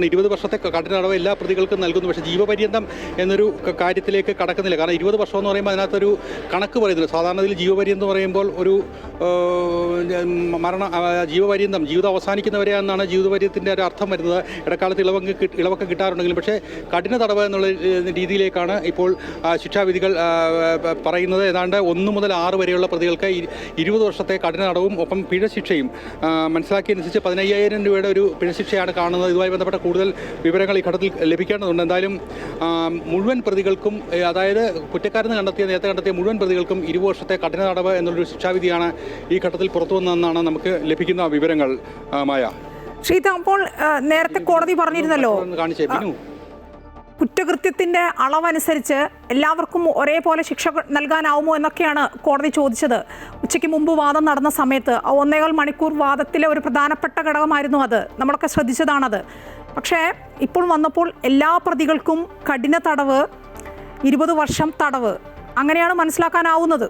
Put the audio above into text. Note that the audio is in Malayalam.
20 വർഷത്തെ കഠിന തടവ് എല്ലാ പ്രതികൾക്കും നൽകുന്നു. പക്ഷേ ജീവപര്യന്തം എന്നൊരു കാര്യത്തിലേക്ക് കടക്കുന്നില്ല. കാരണം 20 വർഷം എന്ന് പറയുമ്പോൾ അതിനകത്തൊരു കണക്ക് പറയുന്നില്ല. സാധാരണ ഇതിൽ ജീവപര്യന്തം എന്ന് പറയുമ്പോൾ ഒരു ജീവപര്യന്തം ജീവിതം അവസാനിക്കുന്നവരെയാണെന്നാണ് ജീവിതപര്യത്തിൻ്റെ ഒരു അർത്ഥം വരുന്നത്. ഇടക്കാലത്ത് ഇളവൊക്കെ കിട്ടാറുണ്ടെങ്കിലും പക്ഷേ കഠിന തടവ് എന്നുള്ള രീതിയിലേക്കാണ് ഇപ്പോൾ ശിക്ഷാവിധികൾ പറയുന്നത്. ഏതാണ്ട് 1 മുതൽ 6 വരെയുള്ള പ്രതികൾക്ക് 20 വർഷത്തെ കഠിന തടവും ഒപ്പം പിഴശിക്ഷയും മനസ്സിലാക്കിയനുസരിച്ച് 15,000 രൂപയുടെ ഒരു പിഴശിക്ഷയാണ് കാണുന്നത്. ഇതുമായി ബന്ധപ്പെട്ട കൂടുതൽ വിവരങ്ങൾ ഈ ഘട്ടത്തിൽ ലഭിക്കേണ്ടതുണ്ട്. എന്തായാലും മുഴുവൻ പ്രതികൾക്കും, അതായത് നേരത്തെ കണ്ടെത്തിയ മുഴുവൻ പ്രതികൾക്കും 20 വർഷത്തെ കഠിന തടവ് എന്നുള്ളൊരു ശിക്ഷാവിധിയാണ് ഈ ഘട്ടത്തിൽ പുറത്തു വന്നതെന്നാണ് നമുക്ക് ലഭിക്കുന്ന വിവരങ്ങൾ. മായ, അപ്പോൾ നേരത്തെ കോടതി പറഞ്ഞിരുന്നല്ലോ, കുറ്റകൃത്യത്തിന്റെ അളവനുസരിച്ച് എല്ലാവർക്കും ഒരേപോലെ ശിക്ഷ നൽകാനാവുമോ എന്നൊക്കെയാണ് കോടതി ചോദിച്ചത്. ഉച്ചയ്ക്ക് മുമ്പ് വാദം നടന്ന സമയത്ത് 1.25 മണിക്കൂർ വാദത്തിലെ ഒരു പ്രധാനപ്പെട്ട ഘടകമായിരുന്നു അത്. നമ്മളൊക്കെ ശ്രദ്ധിച്ചതാണത്. പക്ഷേ ഇപ്പോൾ വന്നപ്പോൾ എല്ലാ പ്രതികൾക്കും കഠിന തടവ്, 20 വർഷം തടവ്, അങ്ങനെയാണ് മനസ്സിലാക്കാനാവുന്നത്.